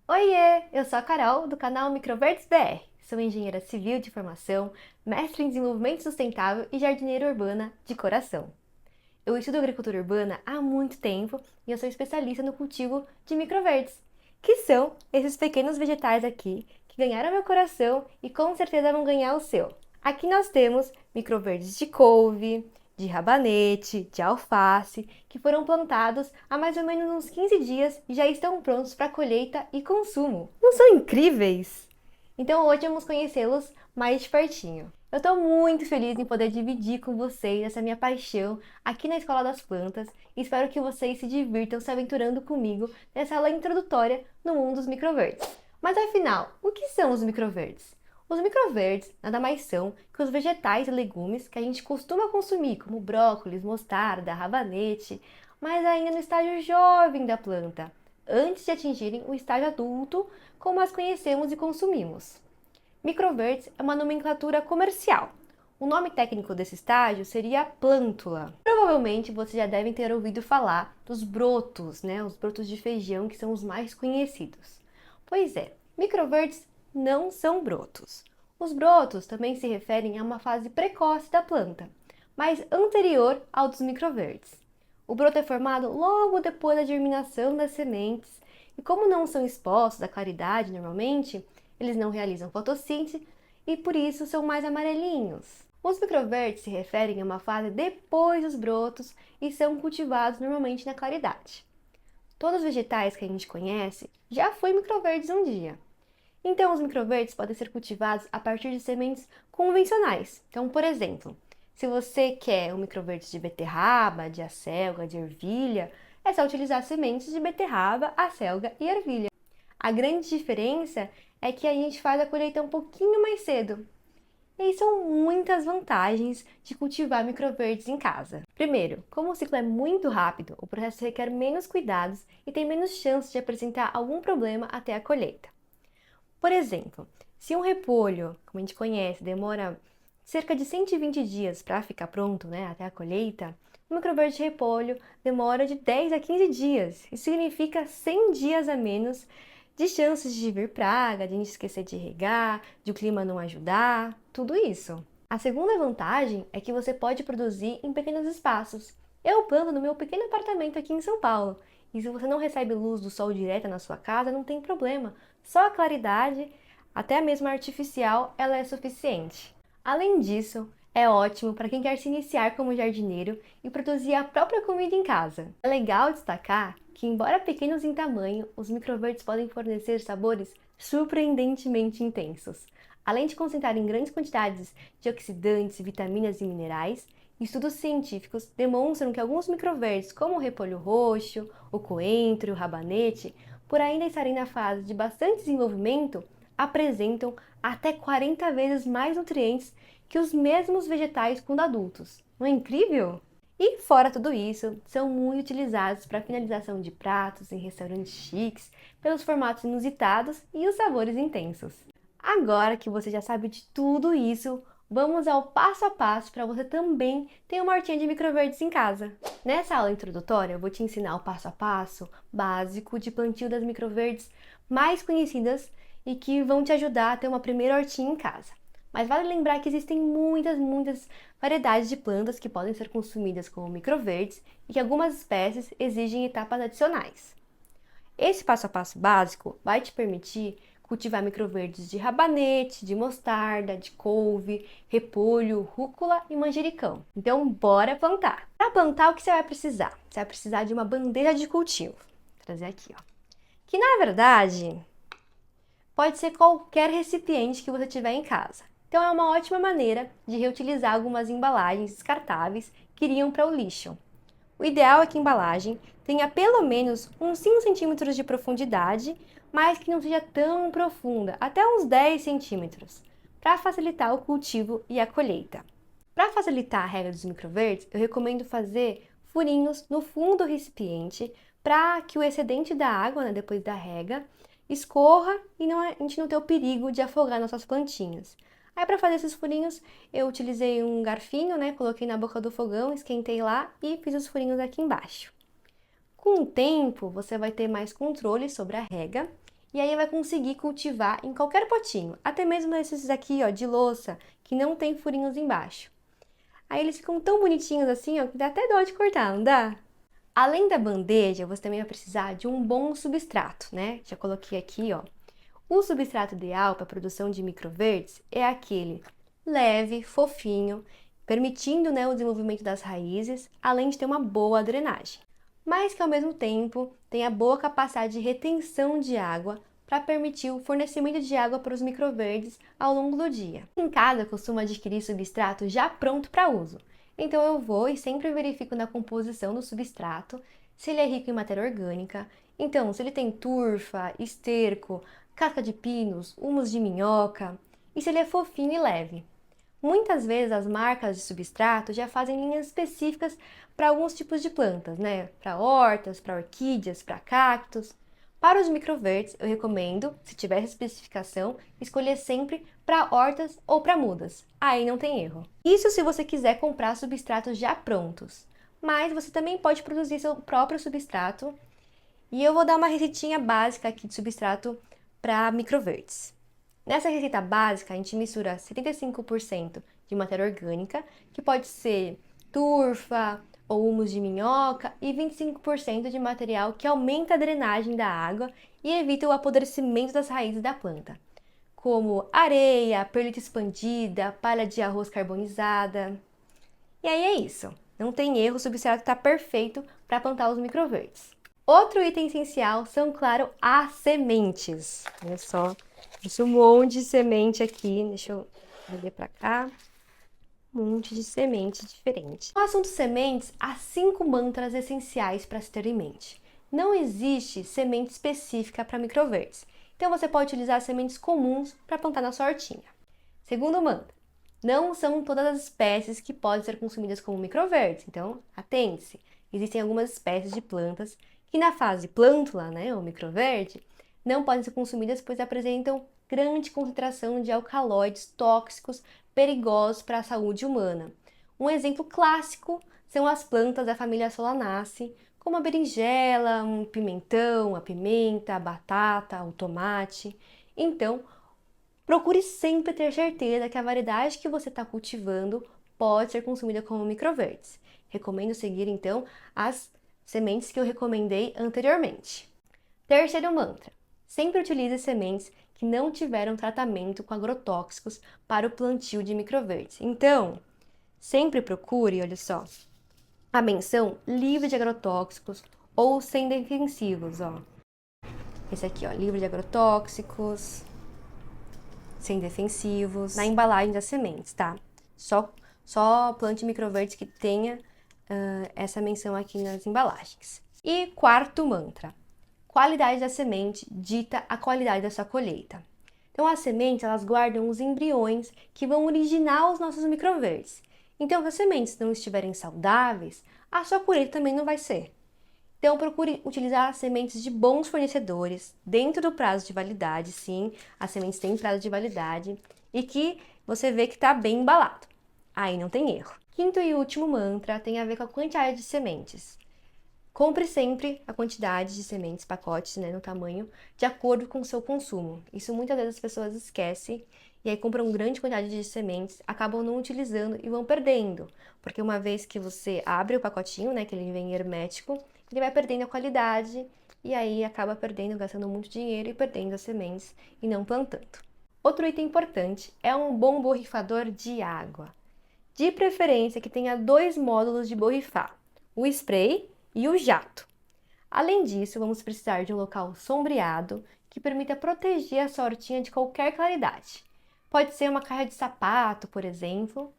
Oiê, eu sou a Carol, do canal Microverdes BR. Sou engenheira civil de formação, mestre em desenvolvimento sustentável e jardineira urbana de coração. Eu estudo agricultura urbana há muito tempo e eu sou especialista no cultivo de microverdes, que são esses pequenos vegetais aqui que ganharam meu coração e com certeza vão ganhar o seu. Aqui nós temos microverdes de couve, de rabanete, de alface, que foram plantados há mais ou menos uns 15 dias e já estão prontos para colheita e consumo. Não são incríveis? Então hoje vamos conhecê-los mais de pertinho. Eu estou muito feliz em poder dividir com vocês essa minha paixão aqui na Escola das Plantas e espero que vocês se divirtam se aventurando comigo nessa aula introdutória no mundo dos microverdes. Mas afinal, o que são os microverdes? Os microverdes nada mais são que os vegetais e legumes que a gente costuma consumir, como brócolis, mostarda, rabanete, mas ainda no estágio jovem da planta, antes de atingirem o estágio adulto, como as conhecemos e consumimos. Microverdes é uma nomenclatura comercial. O nome técnico desse estágio seria plântula. Provavelmente vocês já devem ter ouvido falar dos brotos, né? Os brotos de feijão que são os mais conhecidos. Pois é, microverdes não são brotos. Os brotos também se referem a uma fase precoce da planta, mas anterior ao dos microverdes. O broto é formado logo depois da germinação das sementes e, como não são expostos à claridade normalmente, eles não realizam fotossíntese e por isso são mais amarelinhos. Os microverdes se referem a uma fase depois dos brotos e são cultivados normalmente na claridade. Todos os vegetais que a gente conhece já foi microverdes um dia. Então, os microverdes podem ser cultivados a partir de sementes convencionais. Então, por exemplo, se você quer um microverde de beterraba, de acelga, de ervilha, é só utilizar sementes de beterraba, acelga e ervilha. A grande diferença é que a gente faz a colheita um pouquinho mais cedo. E aí são muitas vantagens de cultivar microverdes em casa. Primeiro, como o ciclo é muito rápido, o processo requer menos cuidados e tem menos chance de apresentar algum problema até a colheita. Por exemplo, se um repolho, como a gente conhece, demora cerca de 120 dias para ficar pronto, né, até a colheita, o microverde de repolho demora de 10 a 15 dias. Isso significa 100 dias a menos de chances de vir praga, de a gente esquecer de regar, de o clima não ajudar, tudo isso. A segunda vantagem é que você pode produzir em pequenos espaços. Eu planto no meu pequeno apartamento aqui em São Paulo. E se você não recebe luz do sol direta na sua casa, não tem problema. Só a claridade, até mesmo artificial, ela é suficiente. Além disso, é ótimo para quem quer se iniciar como jardineiro e produzir a própria comida em casa. É legal destacar que, embora pequenos em tamanho, os microverdes podem fornecer sabores surpreendentemente intensos. Além de concentrar em grandes quantidades de oxidantes, vitaminas e minerais, estudos científicos demonstram que alguns microverdes, como o repolho roxo, o coentro e o rabanete, por ainda estarem na fase de bastante desenvolvimento, apresentam até 40 vezes mais nutrientes que os mesmos vegetais quando adultos. Não é incrível? E fora tudo isso, são muito utilizados para finalização de pratos em restaurantes chiques, pelos formatos inusitados e os sabores intensos. Agora que você já sabe de tudo isso, vamos ao passo a passo para você também ter uma hortinha de microverdes em casa. Nessa aula introdutória, eu vou te ensinar o passo a passo básico de plantio das microverdes mais conhecidas e que vão te ajudar a ter uma primeira hortinha em casa. Mas vale lembrar que existem muitas variedades de plantas que podem ser consumidas como microverdes e que algumas espécies exigem etapas adicionais. Esse passo a passo básico vai te permitir cultivar microverdes de rabanete, de mostarda, de couve, repolho, rúcula e manjericão. Então, bora plantar! Para plantar, o que você vai precisar? Você vai precisar de uma bandeja de cultivo. Vou trazer aqui, ó. Que na verdade pode ser qualquer recipiente que você tiver em casa. Então, é uma ótima maneira de reutilizar algumas embalagens descartáveis que iriam para o lixo. O ideal é que a embalagem tenha pelo menos uns 5 centímetros de profundidade, mas que não seja tão profunda, até uns 10 centímetros, para facilitar o cultivo e a colheita. Para facilitar a rega dos microverdes, eu recomendo fazer furinhos no fundo do recipiente para que o excedente da água, né, depois da rega, escorra e a gente não ter o perigo de afogar nossas plantinhas. Aí, para fazer esses furinhos, eu utilizei um garfinho, né? Coloquei na boca do fogão, esquentei lá e fiz os furinhos aqui embaixo. Com o tempo, você vai ter mais controle sobre a rega E aí vai conseguir cultivar em qualquer potinho, até mesmo esses aqui, ó, de louça, que não tem furinhos embaixo. Aí eles ficam tão bonitinhos assim, ó, que dá até dó de cortar, não dá? Além da bandeja, você também vai precisar de um bom substrato, né? Já coloquei aqui, ó. O substrato ideal para a produção de microverdes é aquele leve, fofinho, permitindo, né, o desenvolvimento das raízes, além de ter uma boa drenagem, mas que ao mesmo tempo tenha boa capacidade de retenção de água para permitir o fornecimento de água para os microverdes ao longo do dia. Em casa, eu costumo adquirir substrato já pronto para uso, então eu vou e sempre verifico na composição do substrato se ele é rico em matéria orgânica. Então, se ele tem turfa, esterco, casca de pinos, humus de minhoca e se ele é fofinho e leve. Muitas vezes as marcas de substrato já fazem linhas específicas para alguns tipos de plantas, né? Para hortas, para orquídeas, para cactos. Para os microverdes, eu recomendo, se tiver essa especificação, escolher sempre para hortas ou para mudas. Aí não tem erro. Isso se você quiser comprar substratos já prontos. Mas você também pode produzir seu próprio substrato. E eu vou dar uma receitinha básica aqui de substrato para microverdes. Nessa receita básica, a gente mistura 75% de matéria orgânica, que pode ser turfa ou humus de minhoca, e 25% de material que aumenta a drenagem da água e evita o apodrecimento das raízes da planta, como areia, perlita expandida, palha de arroz carbonizada. E aí é isso. Não tem erro, o substrato está perfeito para plantar os microverdes. Outro item essencial são, claro, as sementes. Olha só, trouxe um monte de semente aqui. Deixa eu ver para cá. Um monte de semente diferente. No assunto sementes, há 5 mantras essenciais para se ter em mente. Não existe semente específica para microverdes, então você pode utilizar sementes comuns para plantar na sua hortinha. Segundo mantra, não são todas as espécies que podem ser consumidas como microverdes, então atente-se. Existem algumas espécies de plantas que na fase plântula, né, ou microverde, não podem ser consumidas pois apresentam grande concentração de alcaloides tóxicos perigosos para a saúde humana. Um exemplo clássico são as plantas da família Solanaceae, como a berinjela, um pimentão, a pimenta, a batata, o tomate. Então, procure sempre ter certeza que a variedade que você está cultivando pode ser consumida como microverdes. Recomendo seguir, então, as sementes que eu recomendei anteriormente. Terceiro mantra: sempre utilize sementes que não tiveram tratamento com agrotóxicos para o plantio de microverdes. Então, sempre procure, olha só, a menção livre de agrotóxicos ou sem defensivos, ó. Esse aqui, ó, livre de agrotóxicos, sem defensivos, na embalagem das sementes, tá? Só plante microverdes que tenha essa menção aqui nas embalagens. E quarto mantra: qualidade da semente dita a qualidade da sua colheita. Então, as sementes, elas guardam os embriões que vão originar os nossos microverdes. Então, se as sementes não estiverem saudáveis, a sua colheita também não vai ser. Então, procure utilizar sementes de bons fornecedores, dentro do prazo de validade, sim, as sementes têm prazo de validade, e que você vê que está bem embalado. Aí não tem erro. Quinto e último mantra tem a ver com a quantidade de sementes. Compre sempre a quantidade de sementes, pacotes, né, no tamanho, de acordo com o seu consumo. Isso muitas vezes as pessoas esquecem e aí compram grande quantidade de sementes, acabam não utilizando e vão perdendo. Porque uma vez que você abre o pacotinho, né, que ele vem hermético, ele vai perdendo a qualidade e aí acaba perdendo, gastando muito dinheiro e perdendo as sementes e não plantando. Outro item importante é um bom borrifador de água. De preferência que tenha 2 módulos de borrifar, o spray e o jato. Além disso, vamos precisar de um local sombreado que permita proteger a sua hortinha de qualquer claridade. Pode ser uma caixa de sapato, por exemplo.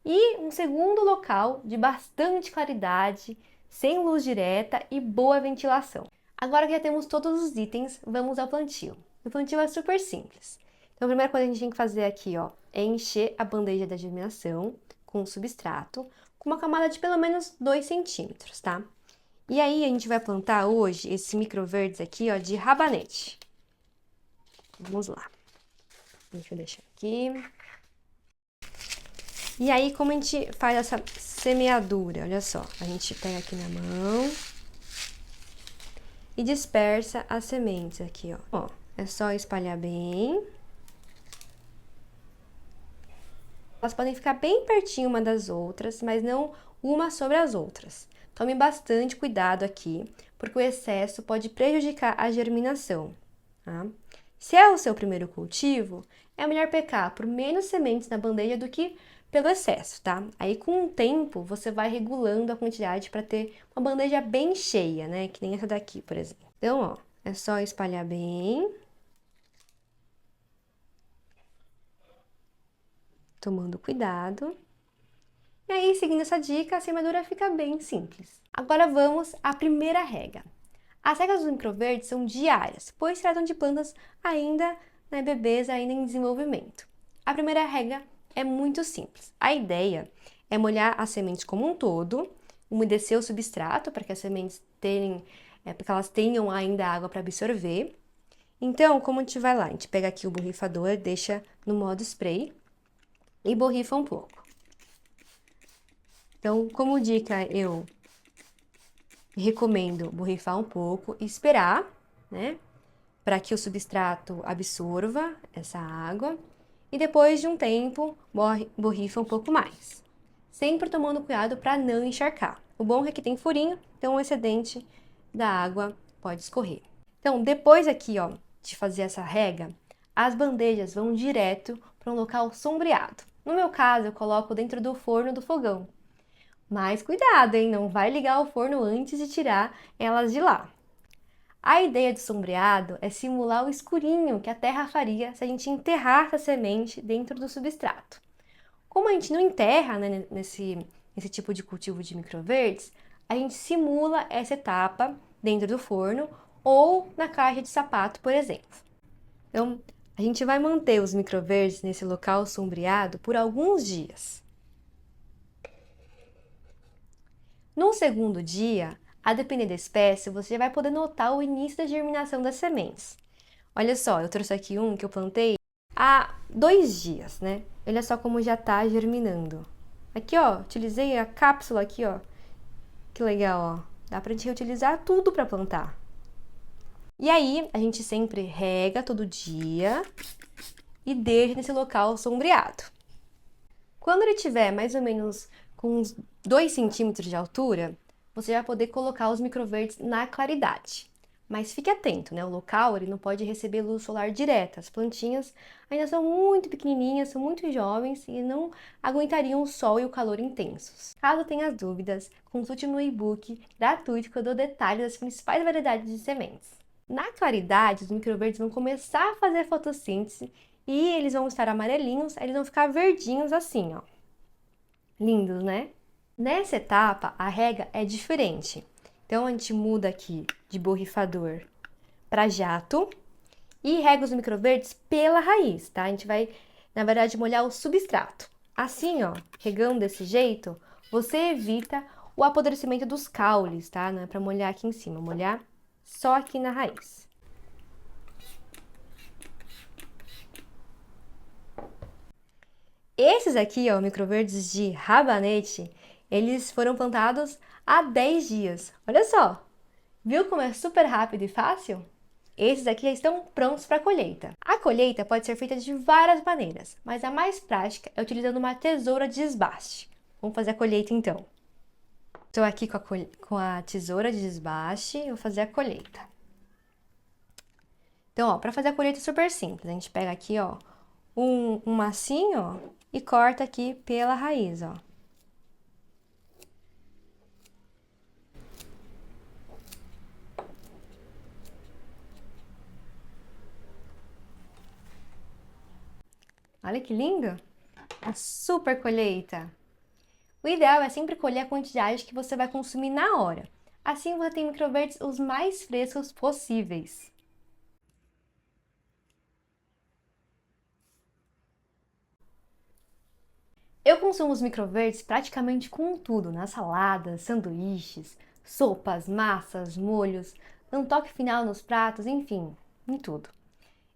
E um segundo local de bastante claridade, sem luz direta e boa ventilação. Agora que já temos todos os itens, vamos ao plantio. O plantio é super simples. Então, a primeira coisa que a gente tem que fazer aqui, ó, é encher a bandeja da germinação com substrato, com uma camada de pelo menos 2 centímetros, tá? E aí, a gente vai plantar hoje esses microverdes aqui, ó, de rabanete. Vamos lá. Deixa eu deixar aqui. E aí, como a gente faz essa semeadura? Olha só, a gente pega aqui na mão e dispersa as sementes aqui, ó. É só espalhar bem. Elas podem ficar bem pertinho uma das outras, mas não uma sobre as outras. Tome bastante cuidado aqui, porque o excesso pode prejudicar a germinação, tá? Se é o seu primeiro cultivo, é melhor pecar por menos sementes na bandeja do que pelo excesso, tá? Aí com o tempo você vai regulando a quantidade para ter uma bandeja bem cheia, né? Que nem essa daqui, por exemplo. Então, ó, é só espalhar bem. Tomando cuidado. E aí, seguindo essa dica, a semeadura fica bem simples. Agora vamos à primeira rega. As regas dos microverdes são diárias, pois tratam de plantas ainda, bebês ainda em desenvolvimento. A primeira rega é muito simples. A ideia é molhar as sementes como um todo, umedecer o substrato para que as sementes para que elas tenham ainda água para absorver. Então, como a gente vai lá? A gente pega aqui o borrifador, deixa no modo spray e borrifa um pouco. Então, como dica, eu recomendo borrifar um pouco e esperar, né, para que o substrato absorva essa água e depois de um tempo borrifa um pouco mais. Sempre tomando cuidado para não encharcar. O bom é que tem furinho, então o excedente da água pode escorrer. Então, depois aqui, ó, de fazer essa rega, as bandejas vão direto para um local sombreado. No meu caso, eu coloco dentro do forno do fogão. Mas cuidado, hein? Não vai ligar o forno antes de tirar elas de lá. A ideia do sombreado é simular o escurinho que a terra faria se a gente enterrar essa semente dentro do substrato. Como a gente não enterra, né, nesse tipo de cultivo de microverdes, a gente simula essa etapa dentro do forno ou na caixa de sapato, por exemplo. Então, a gente vai manter os microverdes nesse local sombreado por alguns dias. No segundo dia, a depender da espécie, você já vai poder notar o início da germinação das sementes. Olha só, eu trouxe aqui um que eu plantei há 2 dias, né? Olha só como já tá germinando. Aqui, ó, utilizei a cápsula aqui, ó. Que legal, ó. Dá pra gente reutilizar tudo para plantar. E aí, a gente sempre rega todo dia e deixa nesse local sombreado. Quando ele tiver mais ou menos com uns 2 centímetros de altura, você vai poder colocar os microverdes na claridade. Mas fique atento, né? O local ele não pode receber luz solar direta. As plantinhas ainda são muito pequenininhas, são muito jovens e não aguentariam o sol e o calor intensos. Caso tenha dúvidas, consulte no e-book gratuito que eu dou detalhes das principais variedades de sementes. Na claridade, os microverdes vão começar a fazer fotossíntese e eles vão estar amarelinhos, eles vão ficar verdinhos assim, ó. Lindos, né? Nessa etapa, a rega é diferente. Então, a gente muda aqui de borrifador para jato e rega os microverdes pela raiz, tá? A gente vai, na verdade, molhar o substrato. Assim, ó, regando desse jeito, você evita o apodrecimento dos caules, tá? Não é para molhar aqui em cima, molhar só aqui na raiz. Esses aqui, ó, microverdes de rabanete, eles foram plantados há 10 dias. Olha só! Viu como é super rápido e fácil? Esses aqui já estão prontos para a colheita. A colheita pode ser feita de várias maneiras, mas a mais prática é utilizando uma tesoura de desbaste. Vamos fazer a colheita então. Estou aqui com a tesoura de desbaste e vou fazer a colheita. Então, ó, para fazer a colheita é super simples. A gente pega aqui, ó, um massinho, ó, e corta aqui pela raiz, ó. Olha que lindo! A super colheita! O ideal é sempre colher a quantidade que você vai consumir na hora. Assim você tem microverdes os mais frescos possíveis. Eu consumo os microverdes praticamente com tudo, nas saladas, sanduíches, sopas, massas, molhos, um toque final nos pratos, enfim, em tudo.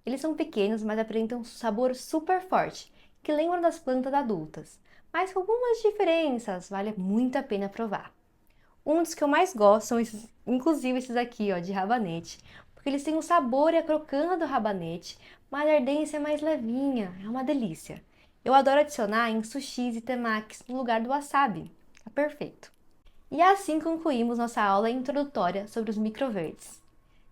Eles são pequenos, mas apresentam um sabor super forte, que lembram das plantas adultas, mas com algumas diferenças, vale muito a pena provar. Um dos que eu mais gosto são esses, inclusive esses aqui, ó, de rabanete, porque eles têm o sabor e a crocância do rabanete, mas a ardência é mais levinha, é uma delícia. Eu adoro adicionar em sushis e temakis no lugar do wasabi. Tá perfeito. E assim concluímos nossa aula introdutória sobre os microverdes.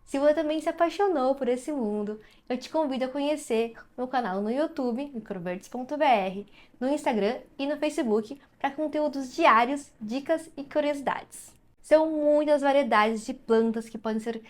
Se você também se apaixonou por esse mundo, eu te convido a conhecer meu canal no YouTube, microverdes.br, no Instagram e no Facebook para conteúdos diários, dicas e curiosidades. São muitas variedades de plantas que podem ser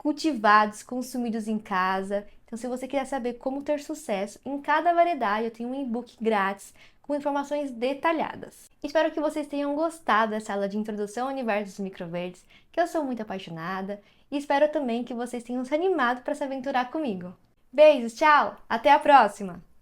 cultivados, consumidos em casa. Então, se você quiser saber como ter sucesso em cada variedade, eu tenho um e-book grátis com informações detalhadas. Espero que vocês tenham gostado dessa aula de introdução ao universo dos microverdes, que eu sou muito apaixonada, e espero também que vocês tenham se animado para se aventurar comigo. Beijos, tchau, até a próxima!